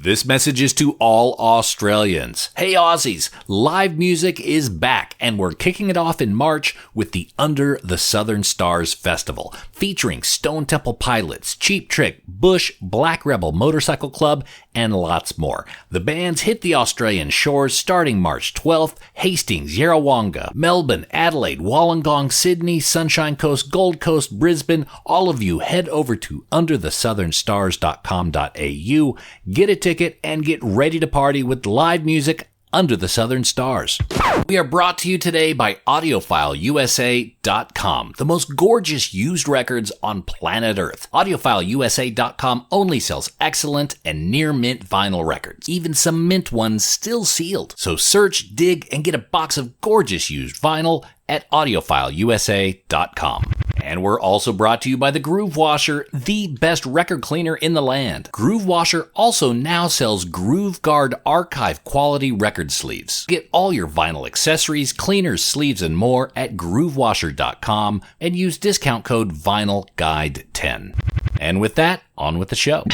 This message is to all Australians. Hey Aussies, live music is back and we're kicking it off in March with the Under the Southern Stars Festival, featuring Stone Temple Pilots, Cheap Trick, Bush, Black Rebel Motorcycle Club, and lots more. The bands hit the Australian shores starting March 12th, Hastings, Yarrawonga, Melbourne, Adelaide, Wollongong, Sydney, Sunshine Coast, Gold Coast, Brisbane. All of you head over to underthesouthernstars.com.au, get a ticket, and get ready to party with live music under the Southern Stars. We are brought to you today by AudiofileUSA.com, the most gorgeous used records on planet Earth. AudiofileUSA.com only sells excellent and near mint vinyl records, even some mint ones still sealed. So search, dig, and get a box of gorgeous used vinyl at AudiofileUSA.com. And we're also brought to you by the Groove Washer, the best record cleaner in the land. Groove Washer also now sells Groove Guard archive quality record sleeves. Get all your vinyl accessories, cleaners, sleeves, and more at groovewasher.com and use discount code VinylGuide10. And with that, on with the show.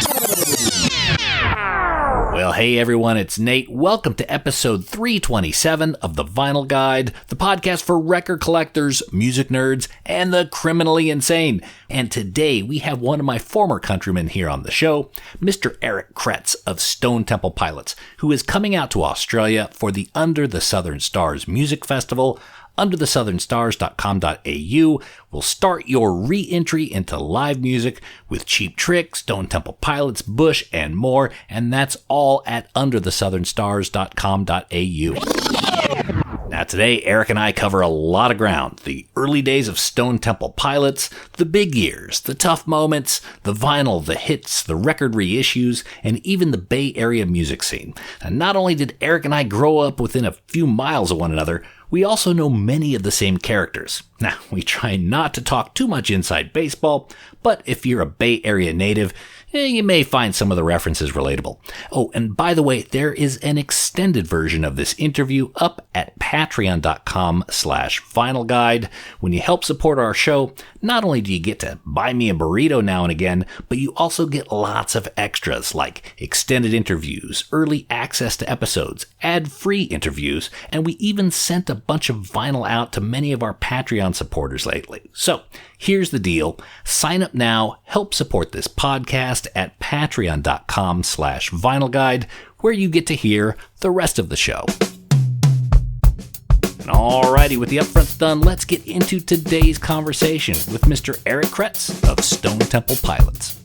Well, hey everyone, it's Nate. Welcome to episode 327 of The Vinyl Guide, the podcast for record collectors, music nerds, and the criminally insane. And today we have one of my former countrymen here on the show, Mr. Eric Kretz of Stone Temple Pilots, who is coming out to Australia for the Under the Southern Stars Music Festival. Underthesouthernstars.com.au will start your re-entry into live music with Cheap Trick, Stone Temple Pilots, Bush, and more, and that's all at underthesouthernstars.com.au. Now today, Eric and I cover a lot of ground. The early days of Stone Temple Pilots, the big years, the tough moments, the vinyl, the hits, the record reissues, and even the Bay Area music scene. And not only did Eric and I grow up within a few miles of one another, we also know many of the same characters. Now, we try not to talk too much inside baseball, but if you're a Bay Area native, you may find some of the references relatable. Oh, and by the way, there is an extended version of this interview up at patreon.com/vinylguide. When you help support our show, not only do you get to buy me a burrito now and again, but you also get lots of extras like extended interviews, early access to episodes, ad-free interviews, and we even sent a bunch of vinyl out to many of our Patreon supporters lately. So, here's the deal. Sign up now, help support this podcast at patreon.com/vinylguide, where you get to hear the rest of the show. And alrighty, with the upfronts done, let's get into today's conversation with Mr. Eric Kretz of Stone Temple Pilots.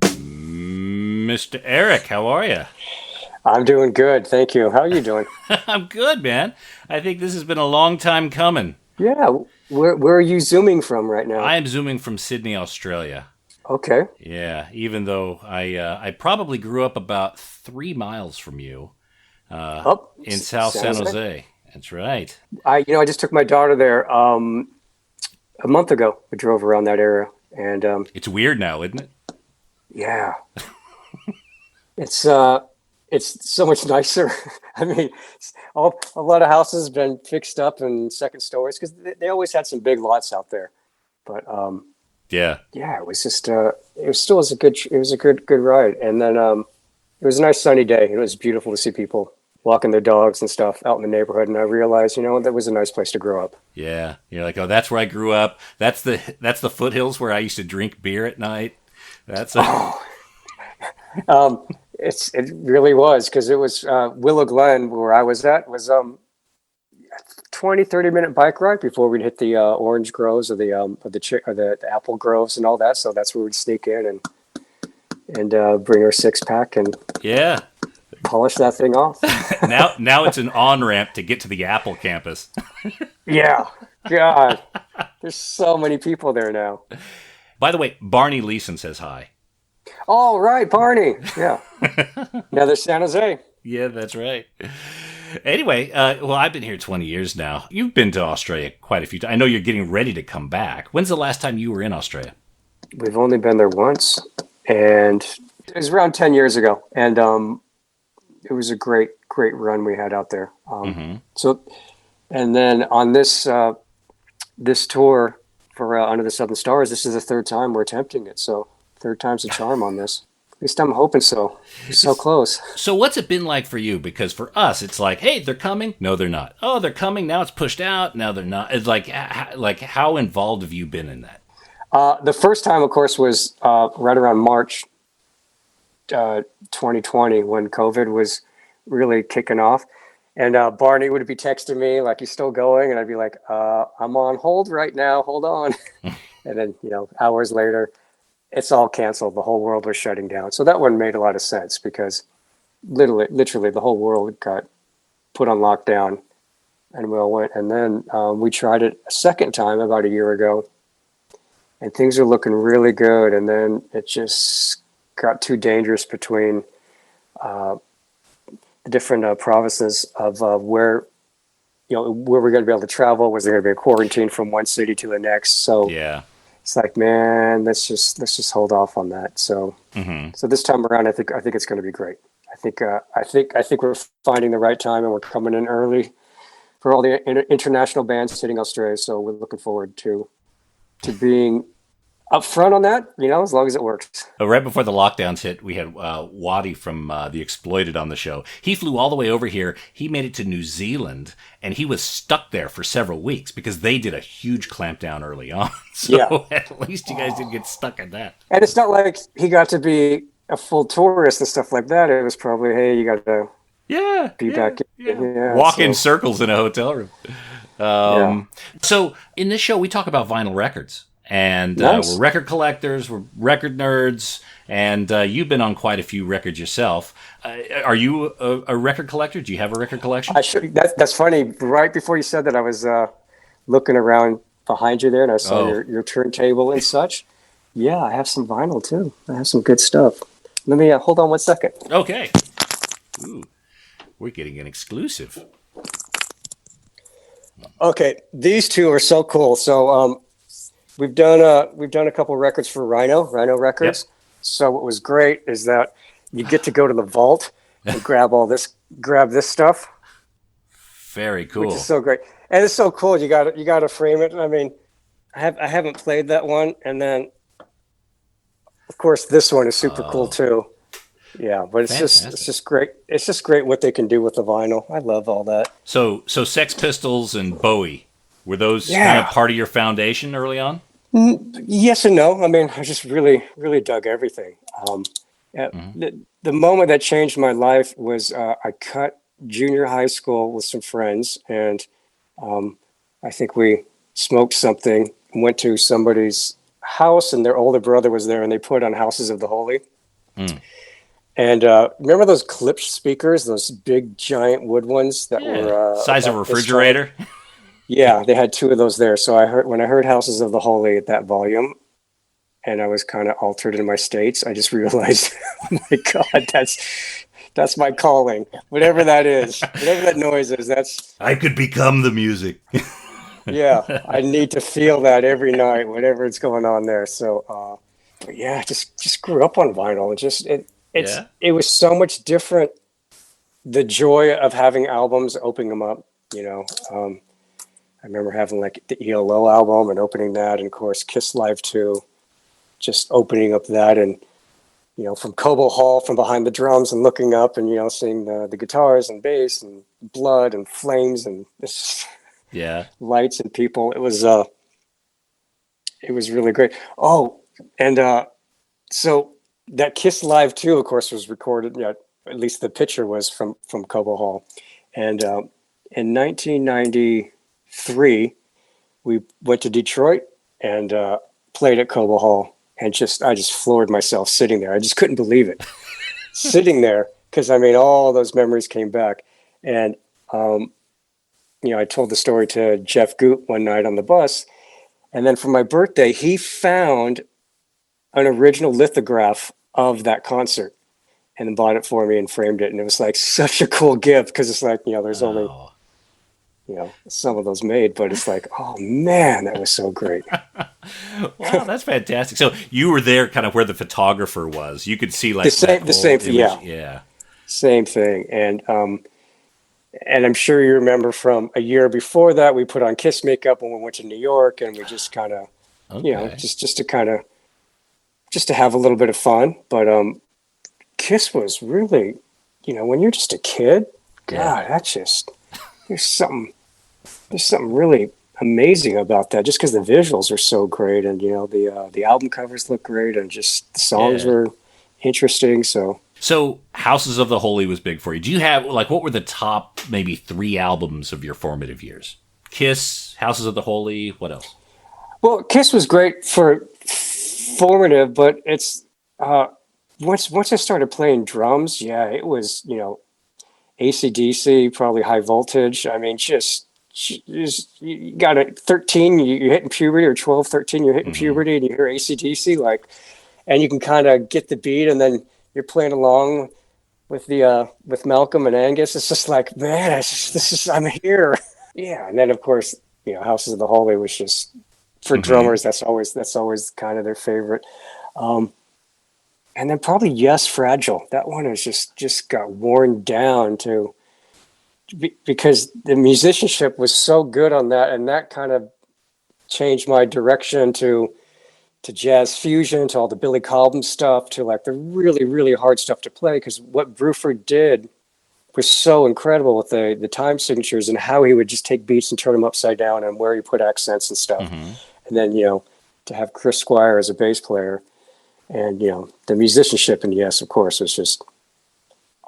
Mr. Eric, how are you? I'm doing good, thank you. How are you doing? I'm good, man. I think this has been a long time coming. Yeah, where are you zooming from right now? I am zooming from Sydney, Australia. Okay. Yeah, even though I probably grew up about 3 miles from you in South San Jose. That's right. I just took my daughter there a month ago. We drove around that area, and it's weird now, isn't it? Yeah. It's so much nicer. I mean, a lot of houses have been fixed up in second stories because they always had some big lots out there. But yeah, it was just it was a good ride. And then it was a nice sunny day. It was beautiful to see people walking their dogs and stuff out in the neighborhood. And I realized, that was a nice place to grow up. Yeah, you're like, oh, that's where I grew up. That's the foothills where I used to drink beer at night. That's It really was, because it was Willow Glen where I was at was 20-30 minute bike ride before we'd hit the orange groves or the apple groves and all that. So that's where we'd sneak in and bring our 6-pack and polish that thing off. now it's an on ramp to get to the Apple campus. Yeah, God, there's so many people there now. By the way, Barney Leeson says hi. Oh, right, Barney. Yeah. Now there's San Jose. Yeah, that's right. Anyway, I've been here 20 years now. You've been to Australia quite a few times. I know you're getting ready to come back. When's the last time you were in Australia? We've only been there once, and it was around 10 years ago. And it was a great run we had out there. So, and then on this tour for Under the Southern Stars, this is the third time we're attempting it. So Third time's a charm on this. At least I'm hoping so. So close. So what's it been like for you? Because for us, it's like, hey, they're coming. No, they're not. Oh, they're coming. Now it's pushed out. Now they're not. It's like how involved have you been in that? The first time, of course, was right around March 2020 when COVID was really kicking off. And Barney would be texting me like, "He's still going?" And I'd be like, "I'm on hold right now. Hold on." And then, hours later, it's all canceled. The whole world was shutting down. So that one made a lot of sense because literally the whole world got put on lockdown and we all went. And then we tried it a second time about a year ago and things are looking really good. And then it just got too dangerous between the different provinces of where we're going to be able to travel. Was there going to be a quarantine from one city to the next? So yeah. It's like, man, let's just hold off on that. So, So this time around, I think it's going to be great. I think we're finding the right time, and we're coming in early for all the international bands hitting Australia. So we're looking forward to being up front on that, as long as it works. Right before the lockdowns hit, we had Waddy from The Exploited on the show. He flew all the way over here. He made it to New Zealand, and he was stuck there for several weeks because they did a huge clampdown early on. So at least you guys didn't get stuck in that. And it's not like he got to be a full tourist and stuff like that. It was probably, hey, you got to be back. Walk in circles in a hotel room. So in this show, we talk about vinyl records. And nice. We're record collectors, we're record nerds, and you've been on quite a few records yourself. Are you a record collector? Do you have a record collection? I should. That's funny. Right before you said that, I was looking around behind you there, and I saw your turntable and such. Yeah, I have some vinyl too. I have some good stuff. Let me hold on one second. Okay. Ooh, we're getting an exclusive. Okay, these two are so cool. So we've done a couple records for Rhino Records. Yep. So what was great is that you get to go to the vault and grab this stuff. Very cool. Which is so great. And it's so cool. You got to frame it. I mean, I haven't played that one, and then of course this one is super cool too. Yeah, but it's just great. It's just great what they can do with the vinyl. I love all that. So Sex Pistols and Bowie, were those kind of part of your foundation early on? Yes and no. I mean, I just really, really dug everything. The moment that changed my life was I cut junior high school with some friends, and I think we smoked something, went to somebody's house, and their older brother was there, and they put on Houses of the Holy. And remember those Klipsch speakers, those big, giant wood ones that were size of a refrigerator? Yeah, they had two of those there. So when I heard Houses of the Holy at that volume, and I was kind of altered in my states, I just realized, oh my God, that's my calling. Whatever that is, whatever that noise is, I could become the music. Yeah, I need to feel that every night, whatever is going on there. So, but yeah, just grew up on vinyl. It was so much different. The joy of having albums, opening them up, I remember having like the ELO album and opening that, and of course Kiss Live 2, just opening up that, and from Cobo Hall, from behind the drums, and looking up and seeing the guitars and bass and blood and flames and lights and people. It was really great. Oh, and so that Kiss Live 2, of course, was recorded. At least the picture was from Cobo Hall, and in 1993. We went to Detroit and played at Cobo Hall, and I just floored myself sitting there. I just couldn't believe it. Sitting there, because all those memories came back. And I told the story to Jeff Goot one night on the bus, and then for my birthday, he found an original lithograph of that concert and then bought it for me and framed it. And it was like such a cool gift, because it's like, there's only some of those made, but it's like, oh man, that was so great. Wow, that's fantastic. So you were there kind of where the photographer was. You could see like the same image. Yeah. Same thing. And I'm sure you remember from a year before that, we put on Kiss makeup when we went to New York, and we just kind of, just to kind of just to have a little bit of fun. But Kiss was really, when you're just a kid, God, that's just there's something really amazing about that. Just because the visuals are so great, and the album covers look great, and just the songs were interesting. So Houses of the Holy was big for you. Do you have, what were the top maybe 3 albums of your formative years? Kiss, Houses of the Holy, what else? Well, Kiss was great for formative, but it's once I started playing drums, it was, AC/DC, probably High Voltage. I mean, just you got it 13, you're hitting puberty, or 12, 13, you're hitting puberty, and you hear AC/DC, and you can kind of get the beat, and then you're playing along with with Malcolm and Angus. It's just like, man, I'm here. Yeah, and then of course, Houses of the Holy was just for drummers. That's always kind of their favorite. And then probably Yes, Fragile. That one is just got worn down because the musicianship was so good on that, and that kind of changed my direction to jazz fusion, to all the Billy Cobham stuff, to the really, really hard stuff to play. Because what Bruford did was so incredible with the time signatures and how he would just take beats and turn them upside down, and where he put accents and stuff. And then, to have Chris Squire as a bass player, and, the musicianship in Yes, of course, was just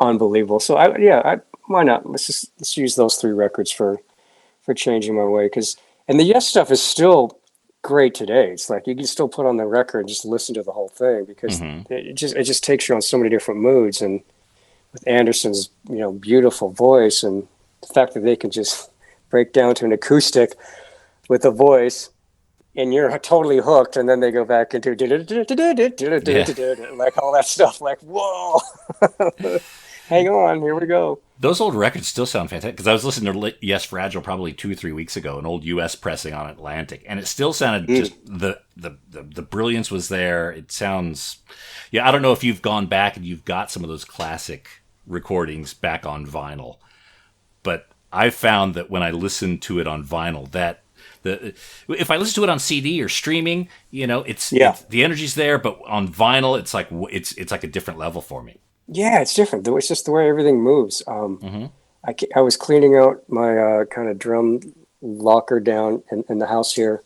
unbelievable. So why not? Let's use those 3 records for changing my way. And the Yes stuff is still great today. It's you can still put on the record and just listen to the whole thing, because it just takes you on so many different moods. And with Anderson's beautiful voice, and the fact that they can just break down to an acoustic with a voice, and you're totally hooked, and then they go back into all that stuff, whoa. Hang on, here we go. Those old records still sound fantastic, because I was listening to Yes, Fragile probably 2 or 3 weeks ago, an old US pressing on Atlantic, and it still sounded just the brilliance was there. It sounds, I don't know if you've gone back and you've got some of those classic recordings back on vinyl, but I found that when I listened to it on vinyl, if I listen to it on CD or streaming, it's the energy's there, but on vinyl, it's like a different level for me. Yeah, it's different. It's just the way everything moves. I was cleaning out my kind of drum locker down in the house here,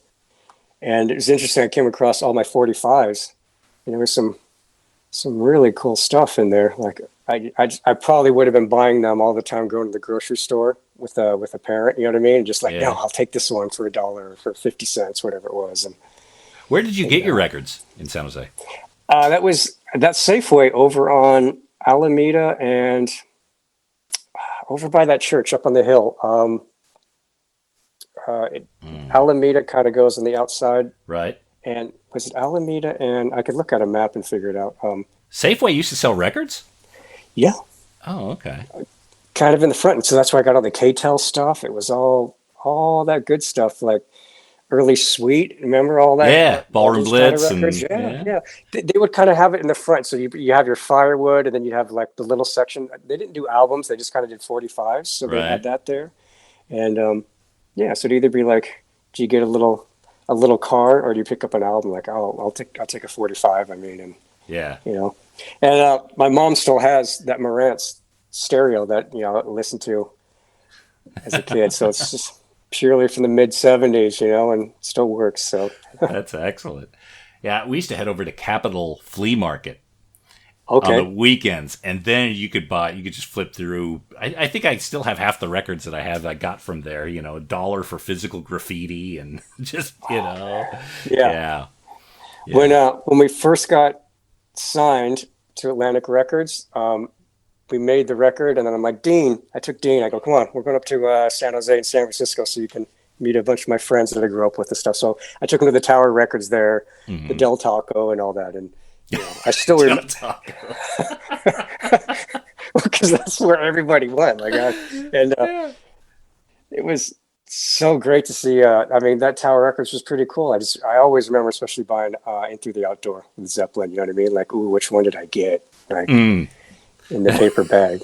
and it was interesting. I came across all my 45s, and there was some really cool stuff in there. I probably would have been buying them all the time, going to the grocery store with a parent. You know what I mean? And just no, I'll take this one for $1 or for 50 cents, whatever it was. And where did you get your records in San Jose? That was that Safeway over on Alameda and over by that church up on the hill. Alameda kind of goes on the outside. Right. And was it Alameda? And I could look at a map and figure it out. Safeway used to sell records? Yeah. Oh, okay. Kind of in the front. And so that's where I got all the K-Tel stuff. It was all that good stuff, Early Sweet, remember all that? Yeah, Ballroom Blitz. Kind of yeah. They would kind of have it in the front. So you have your Firewood, and then you have the little section. They didn't do albums; they just kind of did 45s. So they had that there, and so it'd either be do you get a little car, or do you pick up an album? I'll take a 45. I mean, and my mom still has that Marantz stereo that I listened to as a kid. So it's just purely from the mid 70s, and still works. So that's excellent. Yeah, we used to head over to Capitol Flea Market on the weekends, and then you could just flip through. I think I still have half the records that I got from there. $1 for Physical Graffiti, and just yeah. When we first got signed to Atlantic Records, we made the record, and then I'm like, Dean, I go, come on, we're going up to San Jose and San Francisco so you can meet a bunch of my friends that I grew up with and stuff. So I took him to the Tower Records there, the Del Taco and all that. And I still remember because that's where everybody went. It was so great to see. That Tower Records was pretty cool. I always remember, especially buying In Through the Outdoor with Zeppelin. You know what I mean? Ooh, which one did I get? In the paper bag,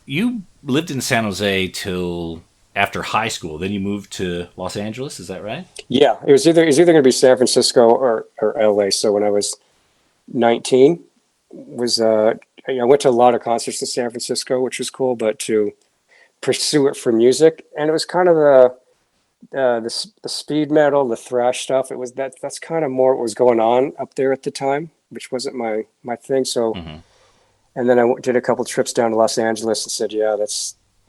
You lived in San Jose till after high school. Then you moved to Los Angeles. Is that right? Yeah, it was either going to be San Francisco or LA. So when I was 19, I went to a lot of concerts in San Francisco, which was cool, but to pursue it for music, and it was kind of the speed metal, the thrash stuff. It was that's kind of more what was going on up there at the time, which wasn't my thing. So, and then I did a couple trips down to Los Angeles and said, yeah,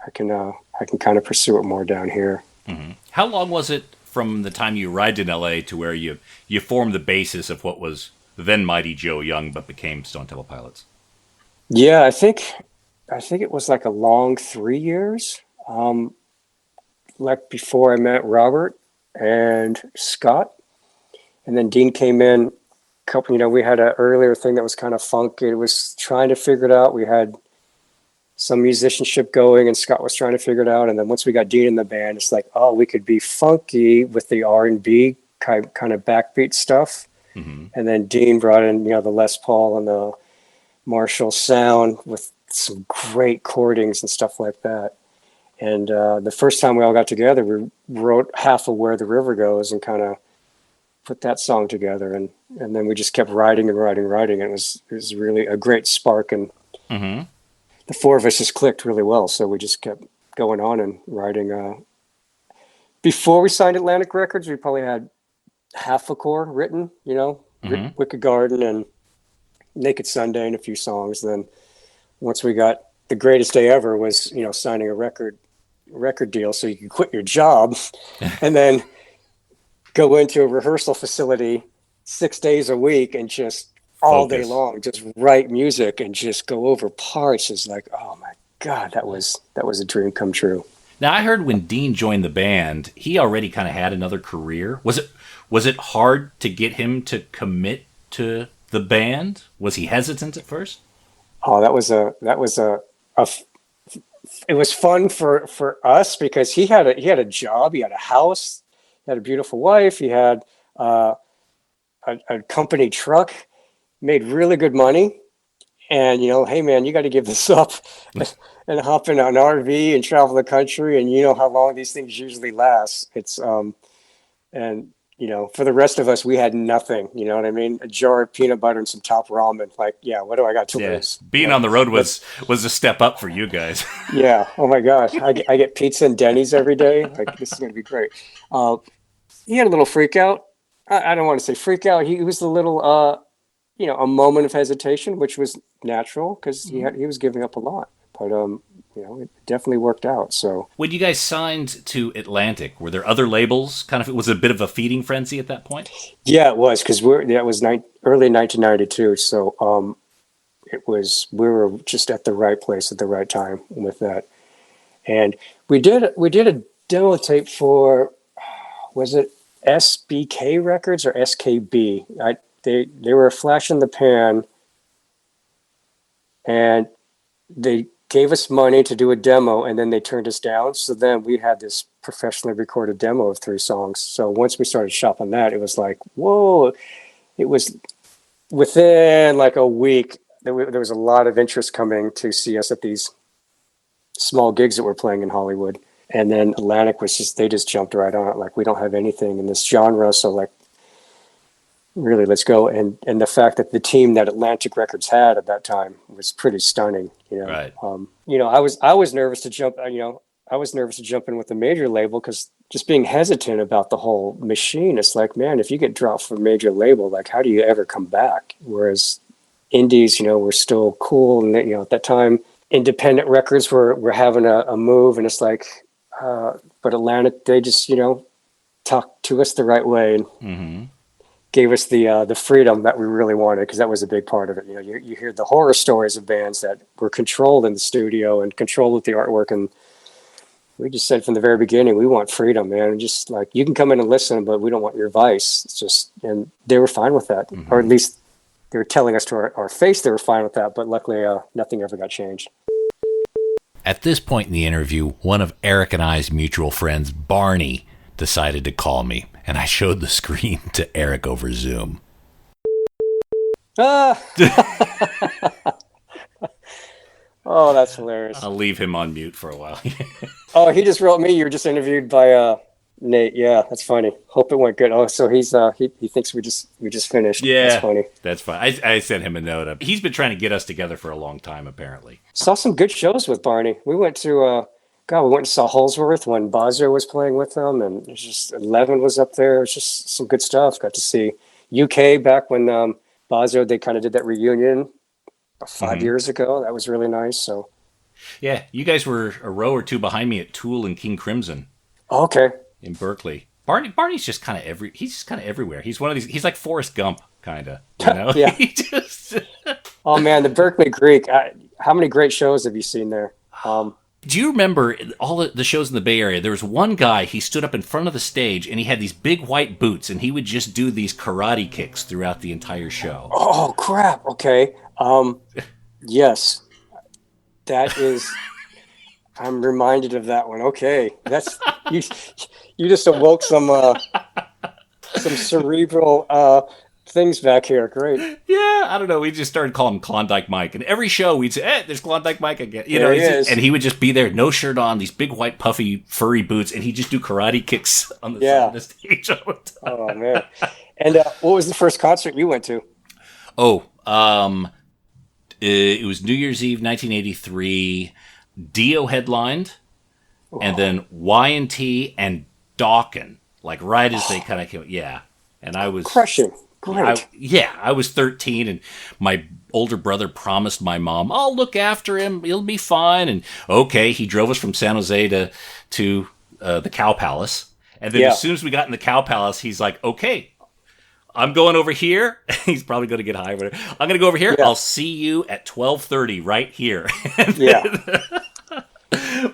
I can kind of pursue it more down here. Mm-hmm. How long was it from the time you arrived in LA to where you formed the basis of what was then Mighty Joe Young, but became Stone Temple Pilots? Yeah, I think it was like a long 3 years. Like before I met Robert and Scott, and then Dean came in. We had an earlier thing that was kind of funky. It was trying to figure it out. We had some musicianship going, and Scott was trying to figure it out. And then once we got Dean in the band, it's like, oh, we could be funky with the R&B kind of backbeat stuff. Mm-hmm. And then Dean brought in, the Les Paul and the Marshall sound with some great chordings and stuff like that. And the first time we all got together, we wrote half of Where the River Goes and kind of put that song together. And then we just kept writing and writing. And it was really a great spark. And the four of us just clicked really well. So we just kept going on and writing. Before we signed Atlantic Records, we probably had half a core written, Wicked Garden and Naked Sunday and a few songs. And then once we got The Greatest Day Ever was, signing a record deal so you could quit your job and then go into a rehearsal facility 6 days a week and just all day long, just write music and just go over parts. Is like, oh my God, that was a dream come true. Now I heard when Dean joined the band, he already kind of had another career. Was it hard to get him to commit to the band? Was he hesitant at first? Oh, it was fun for us because he had a job, he had a house, he had a beautiful wife, he had a company truck, made really good money, and hey man, you got to give this up and hop in an RV and travel the country, and you know how long these things usually last. It's and for the rest of us, we had nothing. You know what I mean? A jar of peanut butter and some top ramen. Like, yeah, what do I got to lose? Being on the road was a step up for you guys. Yeah. Oh my gosh. I get pizza and Denny's every day. Like, this is going to be great. He had a little freak out. I don't want to say freak out. He was a little, a moment of hesitation, which was natural because he was giving up a lot. But it definitely worked out. So when you guys signed to Atlantic, were there other labels? It was a bit of a feeding frenzy at that point. Yeah, it was because that was early 1992. So we were just at the right place at the right time with that, and we did a demo tape for, was it SBK Records or SKB? They were a flash in the pan, and they gave us money to do a demo, and then they turned us down. So then we had this professionally recorded demo of 3 songs. So once we started shopping that, it was like, whoa. It was within like a week, there was a lot of interest coming to see us at these small gigs that we're playing in Hollywood. And then Atlantic they just jumped right on it. Like, we don't have anything in this genre. So like, really, let's go. And the fact that the team that Atlantic Records had at that time was pretty stunning. Right. I was nervous to jump. I was nervous to jump in with a major label because just being hesitant about the whole machine. It's like, man, if you get dropped from a major label, like, how do you ever come back? Whereas indies, were still cool, and at that time, independent records were having a move, and it's like, but Atlantic, they just talked to us the right way. And, gave us the freedom that we really wanted, because that was a big part of it. You hear the horror stories of bands that were controlled in the studio and controlled with the artwork, and we just said from the very beginning, we want freedom, man. And just like, you can come in and listen, but we don't want your vice. It's just, and they were fine with that, or at least they were telling us to our face they were fine with that. But luckily, nothing ever got changed. At this point in the interview, one of Eric and I's mutual friends, Barney, decided to call me, and I showed the screen to Eric over Zoom. Oh Oh, that's hilarious. I'll leave him on mute for a while. Oh, he just wrote me. You were just interviewed by Nate. Yeah, that's funny. Hope it went good. Oh, so he's he thinks we just finished. Yeah, that's funny. That's fine. I sent him a note. He's been trying to get us together for a long time, apparently. Saw some good shows with Barney. We went to we went and saw Holsworth when Bozo was playing with them, and it was just 11 was up there. It was just some good stuff. Got to see UK back when Bozo, they kind of did that reunion 5 years ago. That was really nice. So, yeah, you guys were a row or two behind me at Tool and King Crimson. Oh, okay. In Berkeley. Barney's just kind of he's just kind of everywhere. He's one of these. He's like Forrest Gump, kind of. You know? Yeah. Oh man, the Berkeley Greek. How many great shows have you seen there? Do you remember all the shows in the Bay Area? There was one guy, he stood up in front of the stage, and he had these big white boots, and he would just do these karate kicks throughout the entire show. Oh, crap. Okay. Yes. That is... I'm reminded of that one. Okay. That's... You just awoke some cerebral... things back here. Great. Yeah, I don't know. We just started calling him Klondike Mike. And every show we'd say, there's Klondike Mike again. You know, and he would just be there, no shirt on, these big white puffy furry boots, and he'd just do karate kicks on the side of the stage all the time. Oh, man. And what was the first concert you went to? Oh, it was New Year's Eve, 1983. Dio headlined, and then Y&T and Dawkins, like right as they kind of came. Yeah. And I was... Crushing. Great. I was 13, and my older brother promised my mom, I'll look after him, he'll be fine. And okay, he drove us from San Jose to the Cow Palace. And then as soon as we got in the Cow Palace, he's like, okay, I'm going over here. He's probably going to get high. But I'm going to go over here. Yeah. I'll see you at 12:30 right here.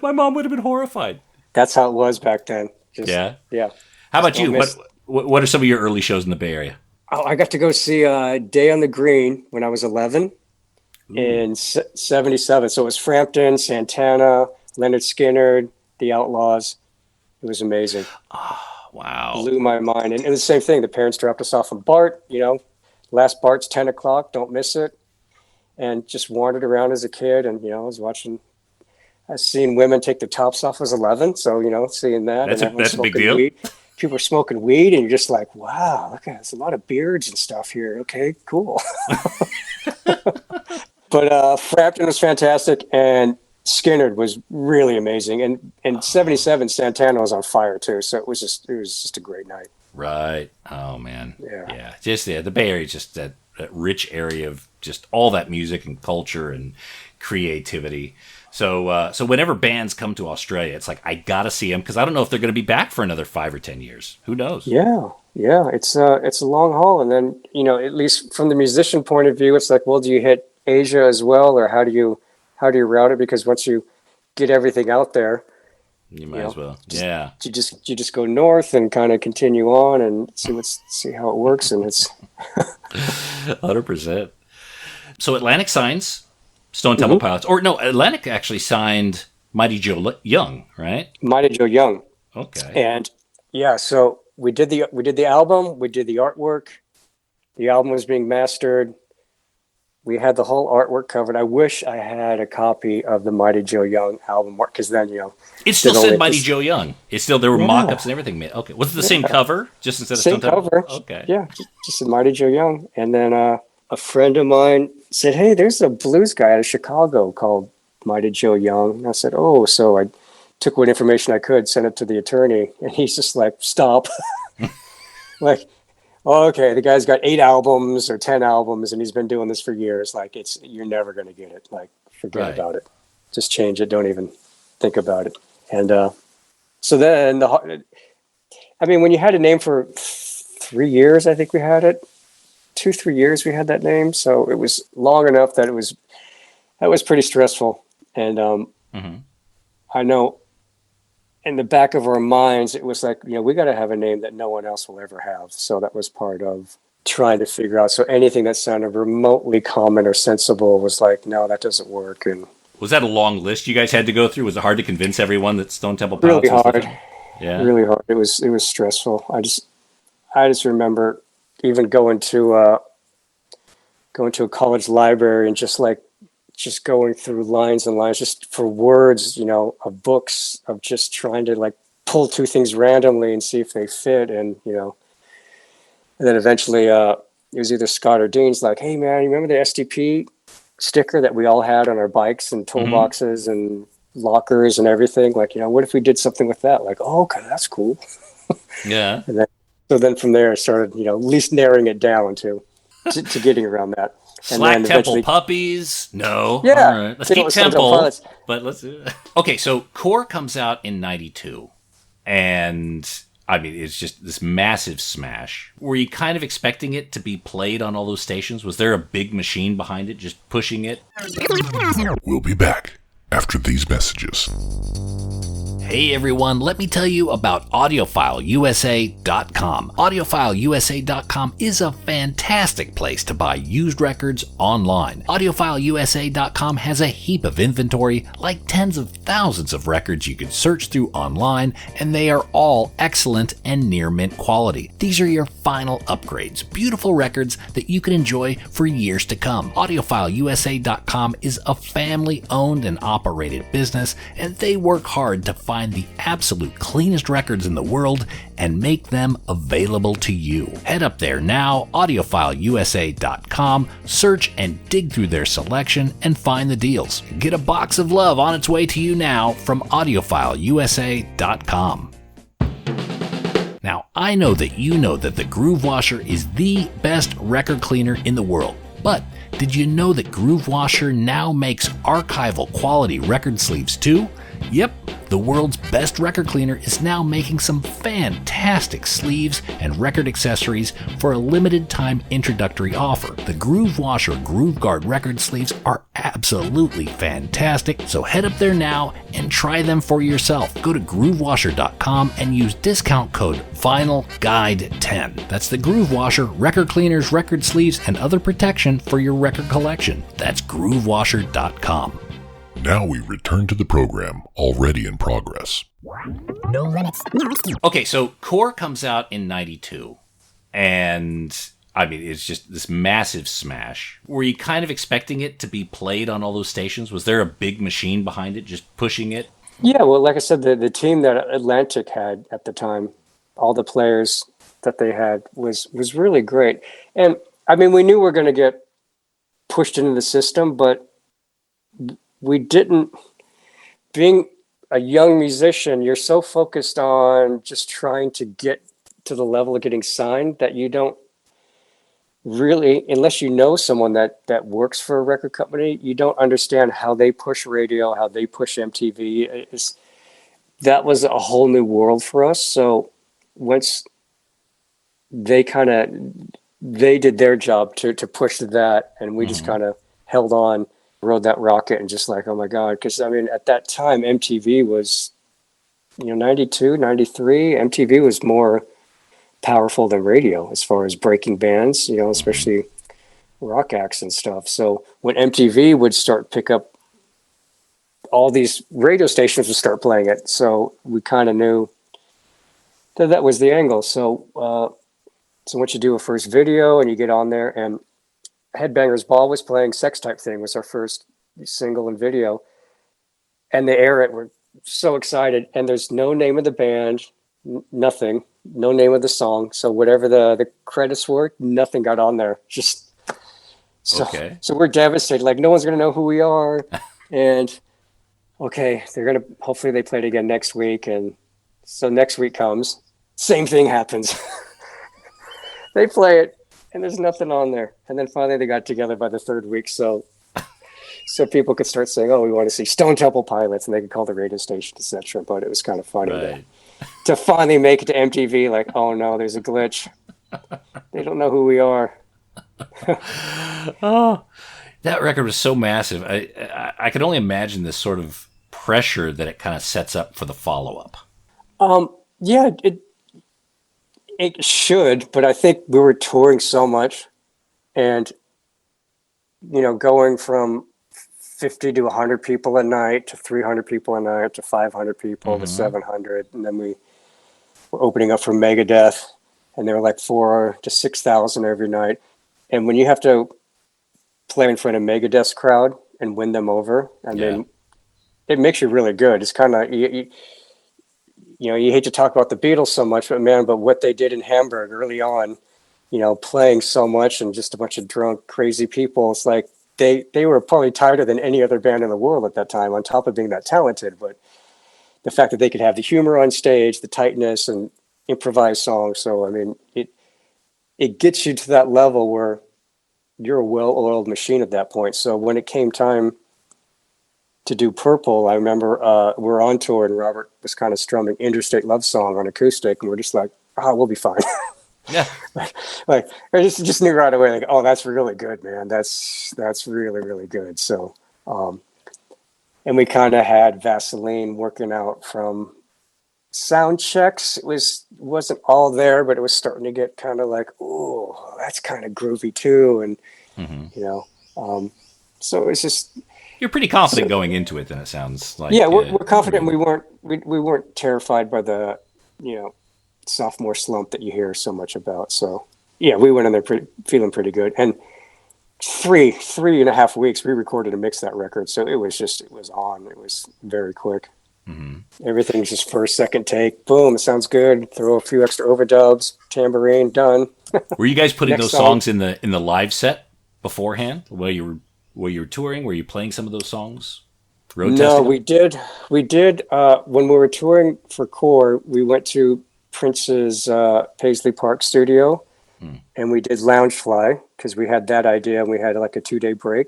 My mom would have been horrified. That's how it was back then. Yeah. Yeah. How about you? What are some of your early shows in the Bay Area? Oh, I got to go see Day on the Green when I was 11 in 77. So it was Frampton, Santana, Leonard Skinner, The Outlaws. It was amazing. Oh, wow. Blew my mind. And it was the same thing. The parents dropped us off on BART, last BART's 10 o'clock. Don't miss it. And just wandered around as a kid. And, I was seeing women take their tops off as 11. So, seeing that. That's a big deal. Weed. People are smoking weed, and you're just like, wow, look at there's a lot of beards and stuff here. Okay, cool. But Frampton was fantastic, and Skinner was really amazing. And in 77, Santana was on fire, too. So it was just a great night. Right. Oh, man. Yeah. The Bay Area is just that rich area of just all that music and culture and creativity. So whenever bands come to Australia, it's like, I got to see them because I don't know if they're going to be back for another 5 or 10 years. Who knows? Yeah. It's a long haul. And then, at least from the musician point of view, it's like, well, do you hit Asia as well? Or how do you route it? Because once you get everything out there, you might as well. You just go north and kind of continue on and see how it works. And it's 100%. So Atlantic signs Stone Temple Pilots. Or no, Atlantic actually signed Mighty Joe Young, right? Mighty Joe Young. Okay. And so we did the album, we did the artwork. The album was being mastered. We had the whole artwork covered. I wish I had a copy of the Mighty Joe Young album because then it still said Mighty Joe Young. There were mock-ups and everything made. Okay, was it the same cover just instead of Stone Temple? Same cover. Okay. Yeah, just the Mighty Joe Young, and then a friend of mine said, hey, there's a blues guy out of Chicago called Mighty Joe Young. And I said, oh, so I took what information I could, sent it to the attorney, and he's just like, stop. Like, oh, okay, the guy's got 8 albums or 10 albums, and he's been doing this for years. Like, you're never going to get it. Like, forget about it. Just change it. Don't even think about it. And so then, when you had a name for 3 years, I think we had it. 2-3 years we had that name, so it was long enough that was pretty stressful. And I know in the back of our minds it was like, we got to have a name that no one else will ever have. So that was part of trying to figure out. So anything that sounded remotely common or sensible was like, no, that doesn't work. And was that a long list you guys had to go through? Was it hard to convince everyone that Stone Temple Pilots really hard? Yeah, really hard. It was stressful. I just remember even going to a college library and just like just going through lines and lines just for words, of books, of just trying to like pull two things randomly and see if they fit. And, and then eventually it was either Scott or Dean's like, hey man, you remember the STP sticker that we all had on our bikes and toolboxes and lockers and everything? Like, what if we did something with that? Like, oh, okay, that's cool. Yeah. So then from there I started, at least narrowing it down to getting around that. Slack Temple puppies. No. Yeah. All right. Let's keep Temple. But let's. Okay, so Core comes out in 92. And, I mean, it's just this massive smash. Were you kind of expecting it to be played on all those stations? Was there a big machine behind it just pushing it? We'll be back after these messages. Hey everyone, let me tell you about AudiofileUSA.com. AudiofileUSA.com is a fantastic place to buy used records online. AudiofileUSA.com has a heap of inventory, like tens of thousands of records you can search through online, and they are all excellent and near mint quality. These are your final upgrades, beautiful records that you can enjoy for years to come. AudiofileUSA.com is a family-owned and operated business, and they work hard to find the absolute cleanest records in the world and make them available to you. Head up there now, AudiofileUSA.com, search and dig through their selection and find the deals. Get a box of love on its way to you now from AudiofileUSA.com. Now, I know that you know that the Groove Washer is the best record cleaner in the world, but did you know that Groove Washer now makes archival quality record sleeves too? Yep, the world's best record cleaner is now making some fantastic sleeves and record accessories for a limited time introductory offer. The Groove Washer Groove Guard record sleeves are absolutely fantastic, so head up there now and try them for yourself. Go to groovewasher.com and use discount code FINALGUIDE10. That's the Groove Washer record cleaners, record sleeves, and other protection for your record collection. That's groovewasher.com. Now we return to the program already in progress. No limits. Okay, so Core comes out in 92. And, I mean, it's just this massive smash. Were you kind of expecting it to be played on all those stations? Was there a big machine behind it just pushing it? Yeah, well, like I said, the team that Atlantic had at the time, all the players that they had was really great. And, I mean, we knew we were going to get pushed into the system, but we didn't. Being a young musician, you're so focused on just trying to get to the level of getting signed that you don't really, unless you know someone that works for a record company, you don't understand how they push radio, how they push MTV. That was a whole new world for us. So once they did their job to push that, and we just kind of held on, rode that rocket, and just like, oh my God. Because I mean, at that time, MTV was, 92, 93, MTV was more powerful than radio as far as breaking bands, especially rock acts and stuff. So when MTV would start pick up, all these radio stations would start playing it. So we kind of knew that was the angle. So once you do a first video and you get on there, and Headbangers Ball was playing Sex Type Thing was our first single and video, and they air it. We're so excited, and there's no name of the band, nothing, no name of the song. So whatever the credits were, nothing got on there. Just so we're devastated. Like, no one's gonna know who we are, and okay, hopefully they play it again next week. And so next week comes, same thing happens. They play it, and there's nothing on there. And then finally they got together by the third week, so people could start saying, oh, we want to see Stone Temple Pilots, and they could call the radio station, etc. But it was kind of funny to finally make it to MTV, like, oh no, there's a glitch. They don't know who we are. Oh, that record was so massive. I could only imagine this sort of pressure that it kind of sets up for the follow-up. Yeah, it should, but I think we were touring so much, and going from 50 to 100 people a night to 300 people a night to 500 people to 700, and then we were opening up for Megadeth, and they were like 4,000 to 6,000 every night. And when you have to play in front of Megadeth's crowd and win them over. I mean, it makes you really good. It's kind of, you hate to talk about the Beatles so much, but what they did in Hamburg early on, playing so much and just a bunch of drunk, crazy people. It's like they were probably tighter than any other band in the world at that time, on top of being that talented. But the fact that they could have the humor on stage, the tightness, and improvise songs. So, I mean, it gets you to that level where you're a well-oiled machine at that point. So when it came time to do Purple, I remember we're on tour and Robert was kind of strumming Interstate Love Song on acoustic, and we're just like, we'll be fine. Yeah. like I just knew right away, like, oh, that's really good, man. That's really, really good. So, and we kind of had Vaseline working out from sound checks. It wasn't all there, but it was starting to get kind of like, oh, that's kind of groovy too. And, so it's just, you're pretty confident going into it, then it sounds like. Yeah, we're confident. We weren't terrified by the, sophomore slump that you hear so much about. So yeah, we went in there feeling pretty good. And 3.5 weeks, we recorded and mixed that record. So it was on. It was very quick. Mm-hmm. Everything's just first, second take. Boom, it sounds good. Throw a few extra overdubs, tambourine, done. Were you guys putting those songs in the live set beforehand while you were touring? Were you playing some of those songs? No, we did. When we were touring for Core, we went to Prince's Paisley Park studio, and we did Loungefly because we had that idea, and we had like a 2-day break.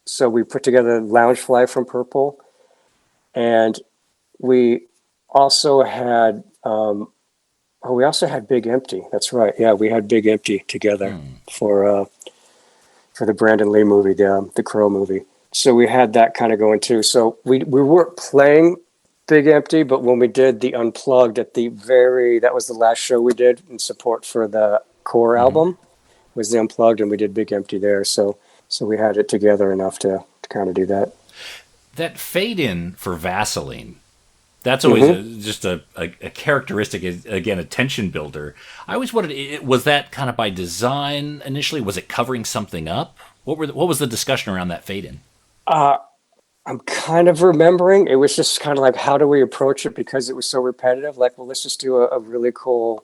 So we put together Loungefly from Purple, and we also had Big Empty. That's right. Yeah, we had Big Empty together for the Brandon Lee movie, the Crow movie. So we had that kind of going too. So we weren't playing Big Empty, but when we did the Unplugged that was the last show we did in support for the Core album, was the Unplugged, and we did Big Empty there. So we had it together enough to kind of do that. That fade in for Vaseline, that's always just a characteristic, again, a tension builder. I always wondered, was that kind of by design initially? Was it covering something up? What was the discussion around that fade in? I'm kind of remembering. It was just kind of like, how do we approach it? Because it was so repetitive. Like, well, let's just do a really cool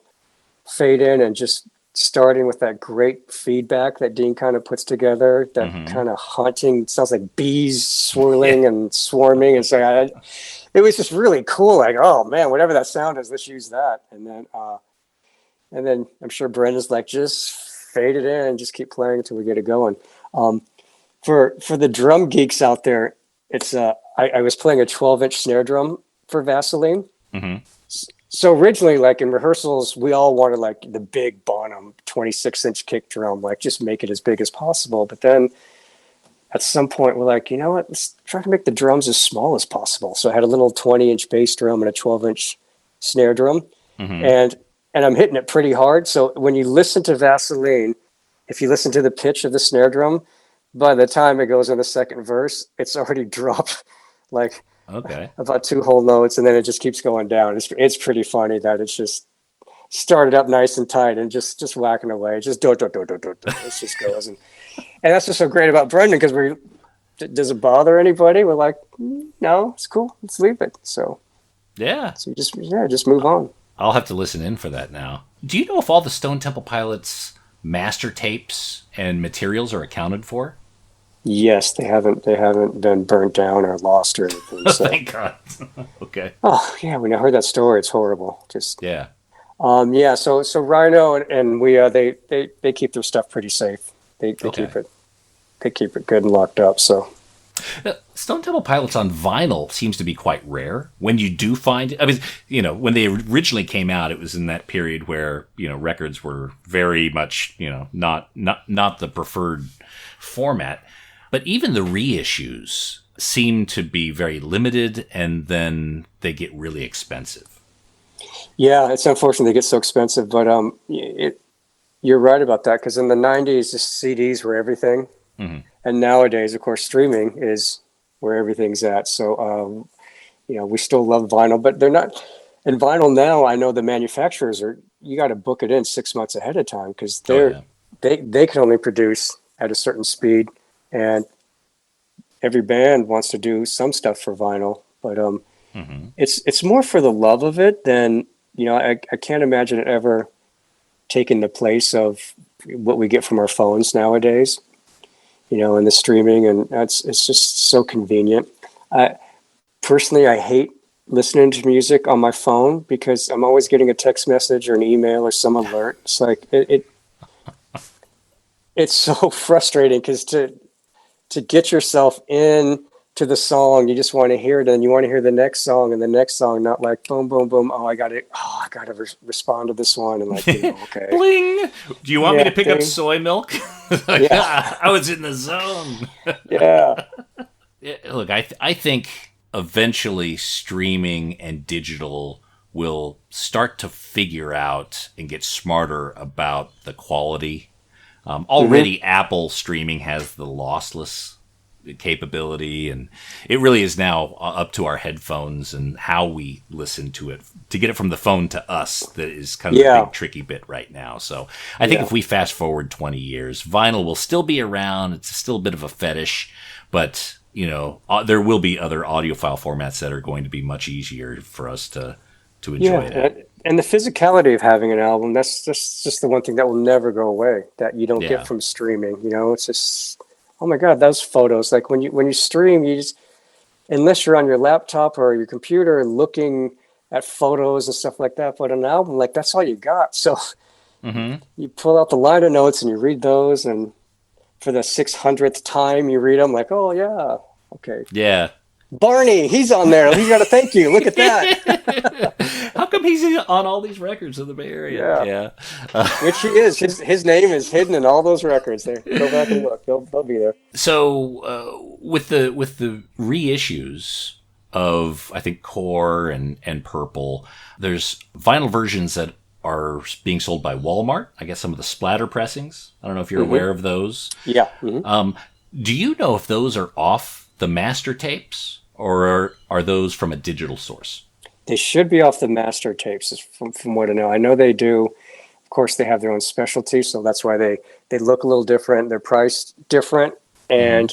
fade in, and just starting with that great feedback that Dean kind of puts together, that kind of haunting, sounds like bees swirling and swarming. And so it was just really cool. Like, oh man, whatever that sound is, let's use that. And then I'm sure Brenda's like, just fade it in and just keep playing until we get it going. For the drum geeks out there, it's I was playing a 12-inch snare drum for Vaseline. So originally, like in rehearsals, we all wanted like the big Bonham 26-inch kick drum, like just make it as big as possible. But then at some point, we're like, you know what? Let's try to make the drums as small as possible. So I had a little 20-inch bass drum and a 12-inch snare drum, and I'm hitting it pretty hard. So when you listen to Vaseline, if you listen to the pitch of the snare drum, by the time it goes in the second verse, it's already dropped like about 2 whole notes, and then it just keeps going down. It's pretty funny that it's just started up nice and tight and just whacking away. Just do. It just goes, and that's what's so great about Brendan, because does it bother anybody? We're like, no, it's cool. Let's leave it. So you just move on. I'll have to listen in for that now. Do you know if all the Stone Temple Pilots master tapes and materials are accounted for? Yes, they haven't been burnt down or lost or anything. So. Thank God. Okay. Oh yeah, when I heard that story, it's horrible. Just yeah. So Rhino and we they keep their stuff pretty safe. They keep it good and locked up. So Stone Temple Pilots on vinyl seems to be quite rare. When you do find it, I mean, when they originally came out, it was in that period where records were very much not the preferred format. But even the reissues seem to be very limited, and then they get really expensive. Yeah, it's unfortunate they get so expensive, but you're right about that, because in the 90s, just CDs were everything. And nowadays, of course, streaming is where everything's at. So, we still love vinyl, but they're not. In vinyl now, I know the manufacturers you got to book it in 6 months ahead of time, because they can only produce at a certain speed. And every band wants to do some stuff for vinyl, but it's more for the love of it than, I can't imagine it ever taking the place of what we get from our phones nowadays, and the streaming, and it's just so convenient. Personally, I hate listening to music on my phone because I'm always getting a text message or an email or some alert. It's like it's so frustrating because to get yourself in to the song, you just want to hear it, and you want to hear the next song and the next song, not like boom, boom, boom. I got to respond to this one, and like, okay. Bling. Do you want me to pick up soy milk? Yeah, I was in the zone. Yeah. Look, I think eventually streaming and digital will start to figure out and get smarter about the quality. Already Apple streaming has the lossless capability, and it really is now up to our headphones and how we listen to it to get it from the phone to us. That is kind of the big tricky bit right now. So I think if we fast forward 20 years, vinyl will still be around. It's still a bit of a fetish, but there will be other audiophile formats that are going to be much easier for us to enjoy that. And the physicality of having an album, that's just the one thing that will never go away, that you don't get from streaming. It's just, oh my God, those photos. Like when you stream, you just, unless you're on your laptop or your computer looking at photos and stuff like that, but an album, like that's all you got. So you pull out the liner notes and you read those, and for the 600th time you read them, like, oh yeah, okay. Yeah. Barney, he's on there. He's got to thank you. Look at that. How come he's on all these records in the Bay Area? Yeah. Which he is. His name is hidden in all those records. There, go back and look. They'll be there. So with the reissues of, I think, Core and Purple, there's vinyl versions that are being sold by Walmart. I guess some of the splatter pressings. I don't know if you're aware of those. Yeah. Do you know if those are off the master tapes, or are those from a digital source? They should be off the master tapes, from what I know. I know they do. Of course, they have their own specialty, so that's why they look a little different. They're priced different, and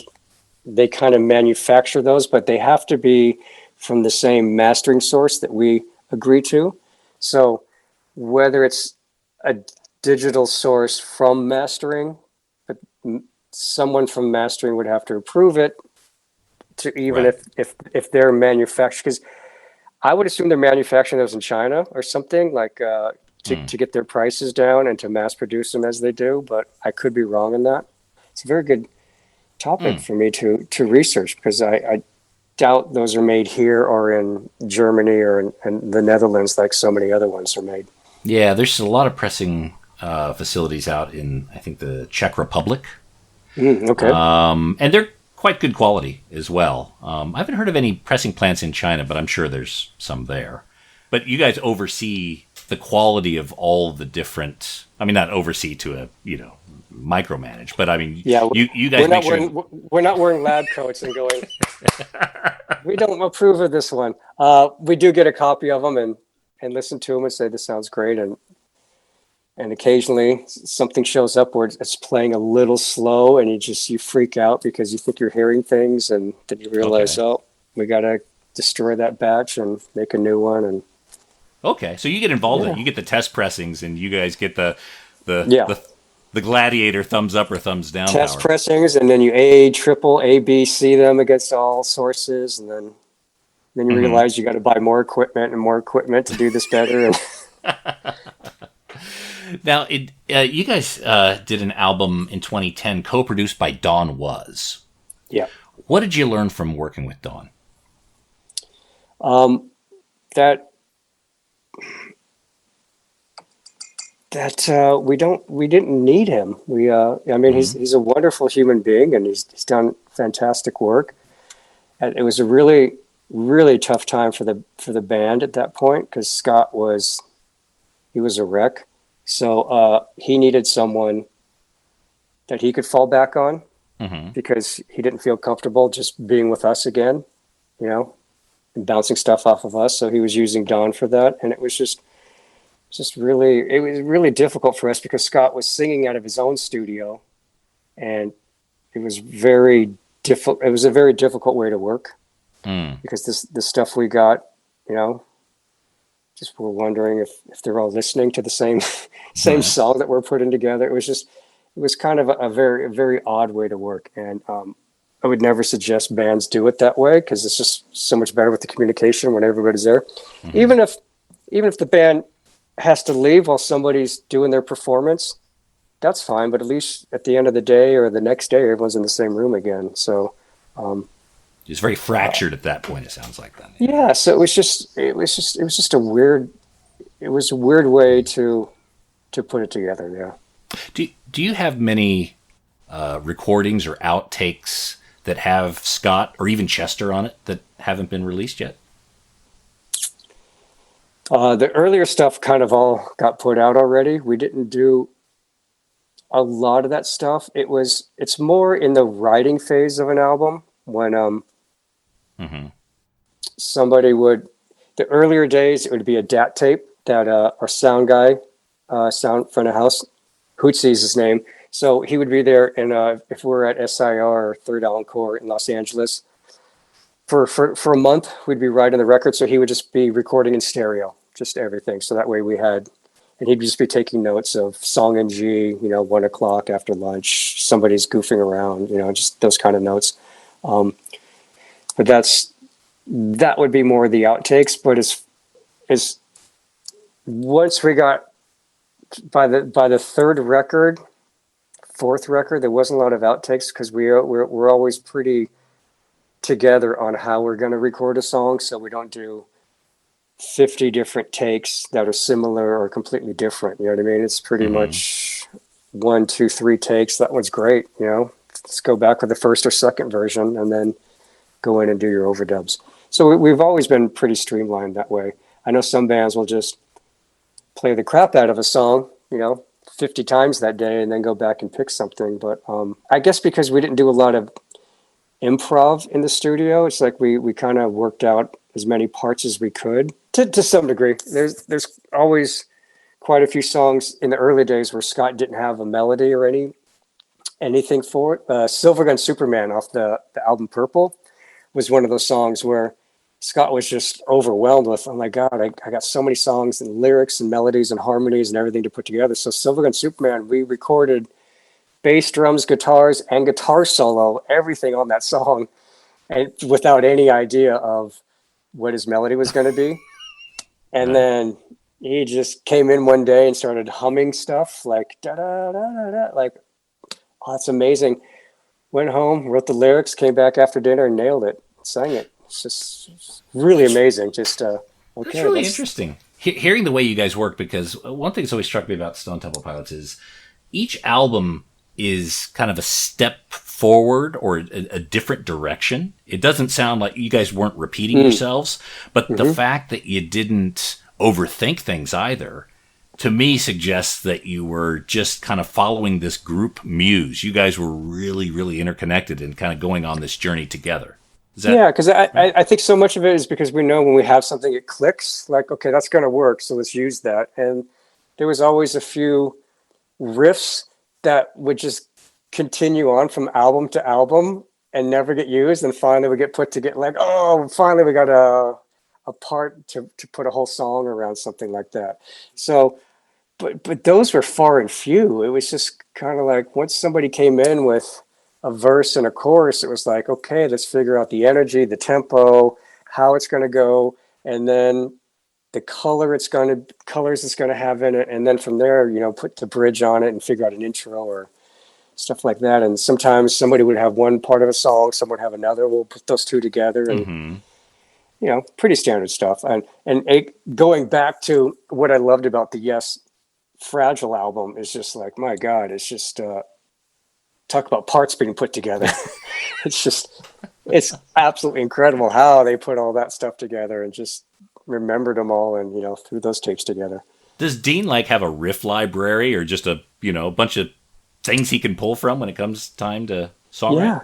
they kind of manufacture those, but they have to be from the same mastering source that we agree to. So whether it's a digital source from mastering, but someone from mastering would have to approve it, to even if they're manufactured, because I would assume they're manufacturing those in China or something, like to get their prices down and to mass produce them as they do, but I could be wrong in that. It's a very good topic for me to research, because I doubt those are made here or in Germany or in the Netherlands like so many other ones are made. Yeah, there's a lot of pressing facilities out in, I think, the Czech Republic. Okay. And they're quite good quality as well. I haven't heard of any pressing plants in China, but I'm sure there's some there. But you guys oversee the quality of all the different, I mean, not oversee to a, micromanage, but I mean, you guys we're not wearing lab coats and going, we don't approve of this one. We do get a copy of them and listen to them and say, this sounds great. And occasionally something shows up where it's playing a little slow, and you freak out because you think you're hearing things, and then you realize, we got to destroy that batch and make a new one. And okay, so you get involved in it. You get the test pressings, and you guys get the gladiator thumbs up or thumbs down test power. Pressings, and then you A, B, C them against all sources, and then you realize you got to buy more equipment to do this better. Now, you guys did an album in 2010 co-produced by Dawn Was. Yeah. What did you learn from working with Dawn? That we didn't need him. He's a wonderful human being, and he's done fantastic work. And it was a really, really tough time for the band at that point, because Scott was a wreck. So he needed someone that he could fall back on, because he didn't feel comfortable just being with us again, and bouncing stuff off of us. So he was using Dawn for that. And it was just really difficult for us, because Scott was singing out of his own studio, and it was very it was a very difficult way to work because the stuff we got, just we're wondering if they're all listening to the same song that we're putting together. It was kind of a very odd way to work. And I would never suggest bands do it that way because it's just so much better with the communication when everybody's there. Mm-hmm. Even if the band has to leave while somebody's doing their performance, that's fine. But at least at the end of the day or the next day, everyone's in the same room again. So it's very fractured at that point. It sounds like then. Yeah. So it was just a weird way to put it together. Yeah. Do you have many recordings or outtakes that have Scott or even Chester on it that haven't been released yet? The earlier stuff kind of all got put out already. We didn't do a lot of that stuff. It's more in the writing phase of an album when somebody the earlier days, it would be a DAT tape that our sound guy, sound front of house, Hootsy's his name. So he would be there, and if we're at SIR or Third Island Court in Los Angeles, for a month, we'd be writing the record. So he would just be recording in stereo, just everything. So that way and he'd just be taking notes of song in G, 1 o'clock after lunch, somebody's goofing around, just those kind of notes. But that would be more the outtakes. But as once we got by the third record, fourth record, there wasn't a lot of outtakes because we're always pretty together on how we're going to record a song, so we don't do 50 different takes that are similar or completely different. You know what I mean? It's pretty much 1, 2, 3 takes. That one's great. Let's go back with the first or second version and then go in and do your overdubs. So we've always been pretty streamlined that way. I know some bands will just play the crap out of a song, 50 times that day and then go back and pick something. But I guess because we didn't do a lot of improv in the studio, it's like we kind of worked out as many parts as we could to some degree. There's always quite a few songs in the early days where Scott didn't have a melody or anything for it. Silver Gun Superman off the album Purple was one of those songs where Scott was just overwhelmed with, oh my God, I got so many songs and lyrics and melodies and harmonies and everything to put together. So Silver Gun Superman, we recorded bass, drums, guitars, and guitar solo, everything on that song, and without any idea of what his melody was going to be. And then he just came in one day and started humming stuff like da da da da da, like, oh, that's amazing. Went home, wrote the lyrics, came back after dinner and nailed it, sang it. It's just really amazing. Just okay. That's really interesting. Hearing the way you guys work, because one thing that's always struck me about Stone Temple Pilots is each album is kind of a step forward or a different direction. It doesn't sound like you guys weren't repeating yourselves, but the fact that you didn't overthink things either, to me, suggests that you were just kind of following this group muse. You guys were really, really interconnected and kind of going on this journey together. Yeah, because I think so much of it is because we know when we have something, it clicks. Like, okay, that's going to work, so let's use that. And there was always a few riffs that would just continue on from album to album and never get used. And finally we get put together, like, oh, finally we got a part to put a whole song around something like that. So, but those were far and few. It was just kind of like once somebody came in with a verse and a chorus, it was like, okay, let's figure out the energy, the tempo, how it's going to go, and then the colors it's going to have in it, and then from there, put the bridge on it and figure out an intro or stuff like that. And sometimes somebody would have one part of a song, someone would have another. We'll put those two together, and pretty standard stuff. And going back to what I loved about the Yes Fragile album is just like, my God, it's just. Talk about parts being put together. It's absolutely incredible how they put all that stuff together and just remembered them all and, threw those tapes together. Does Dean have a riff library or just a bunch of things he can pull from when it comes time to songwrite? Yeah,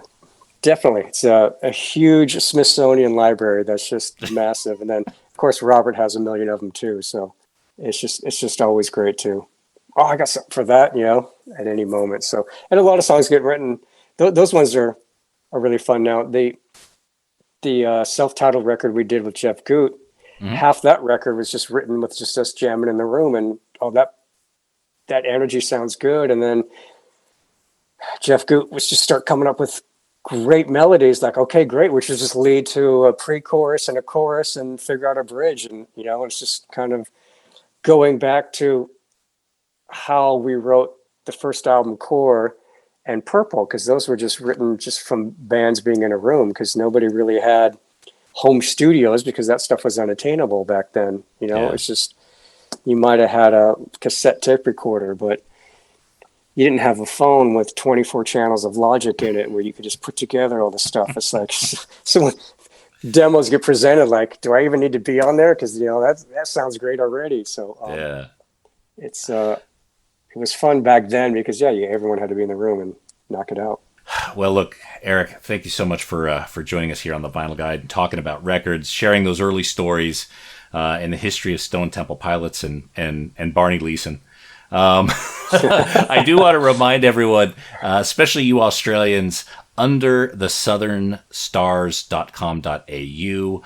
definitely. It's a huge Smithsonian library that's just massive. And then of course, Robert has a million of them too. So it's just always great too. Oh, I got something for that, at any moment. So, and a lot of songs get written. Those ones are a really fun note. The self-titled record we did with Jeff Goot, half that record was just written with just us jamming in the room, and that energy sounds good. And then Jeff Goot was just start coming up with great melodies, like, okay, great, which would just lead to a pre-chorus and a chorus and figure out a bridge. And, it's just kind of going back to how we wrote the first album, Core and Purple, because those were just written just from bands being in a room, because nobody really had home studios, because that stuff was unattainable back then. It's just, you might have had a cassette tape recorder, but you didn't have a phone with 24 channels of logic in it where you could just put together all the stuff. It's like, so when demos get presented, like, do I even need to be on there? Because, that sounds great already. So it was fun back then because, everyone had to be in the room and knock it out. Well, look, Eric, thank you so much for joining us here on the Vinyl Guide and talking about records, sharing those early stories in the history of Stone Temple Pilots and Barney Leeson. I do want to remind everyone, especially you Australians, underthesouthernstars.com.au.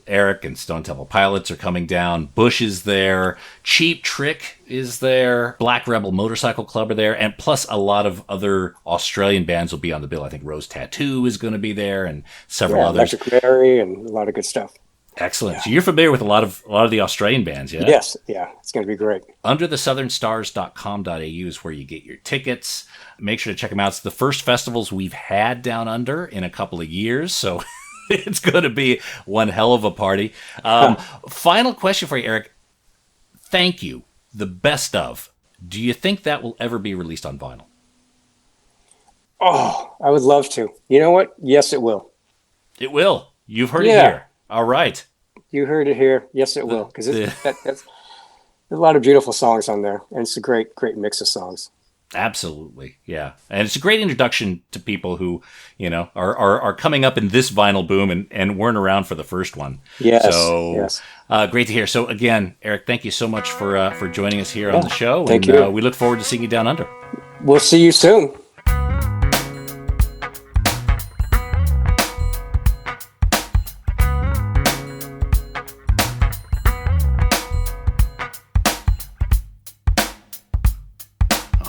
Eric and Stone Temple Pilots are coming down. Bush is there. Cheap Trick is there. Black Rebel Motorcycle Club are there. And plus a lot of other Australian bands will be on the bill. I think Rose Tattoo is going to be there and several others. Electric Mary and a lot of good stuff. Excellent. Yeah. So you're familiar with a lot of the Australian bands, yeah? Yes. Yeah. It's going to be great. Underthesouthernstars.com.au is where you get your tickets. Make sure to check them out. It's the first festivals we've had down under in a couple of years, so it's going to be one hell of a party. Final question for you, Eric. Thank you. The best of. Do you think that will ever be released on vinyl? Oh, I would love to. You know what? Yes, it will. It will. You've heard it here. All right. You heard it here. Yes, it will. Because there's a lot of beautiful songs on there. And it's a great, great mix of songs. Absolutely. Yeah. And it's a great introduction to people who, are coming up in this vinyl boom and weren't around for the first one. Yes. So yes. Great to hear. So again, Eric, thank you so much for joining us here on the show. Thank you. We look forward to seeing you down under. We'll see you soon.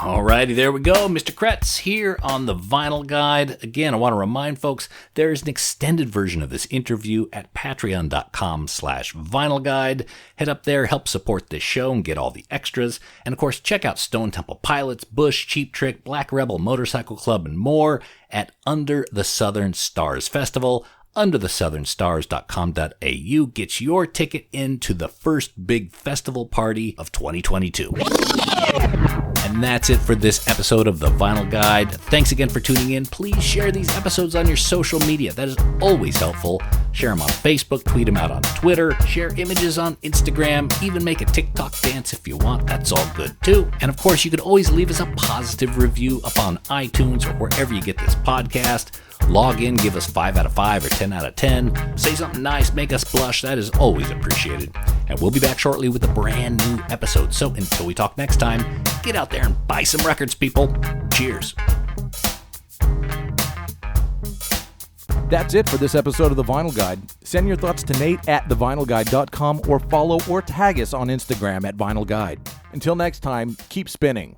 Alrighty, there we go. Mr. Kretz here on the Vinyl Guide. Again, I want to remind folks there is an extended version of this interview at patreon.com/vinylguide. Head up there, help support this show and get all the extras. And of course, check out Stone Temple Pilots, Bush, Cheap Trick, Black Rebel Motorcycle Club, and more at Under the Southern Stars Festival. Underthesouthernstars.com.au gets your ticket into the first big festival party of 2022. And that's it for this episode of the Vinyl Guide. Thanks again for tuning in. Please share these episodes on your social media. That is always helpful. Share them on Facebook, tweet them out on Twitter, share images on Instagram, even make a TikTok dance if you want. That's all good too. And of course, you can always leave us a positive review up on iTunes or wherever you get this podcast. Log in, give us 5 out of 5 or 10 out of 10. Say something nice, make us blush. That is always appreciated. And we'll be back shortly with a brand new episode. So until we talk next time, get out there and buy some records, people. Cheers. That's it for this episode of The Vinyl Guide. Send your thoughts to Nate at thevinylguide.com or follow or tag us on Instagram at Vinyl Guide. Until next time, keep spinning.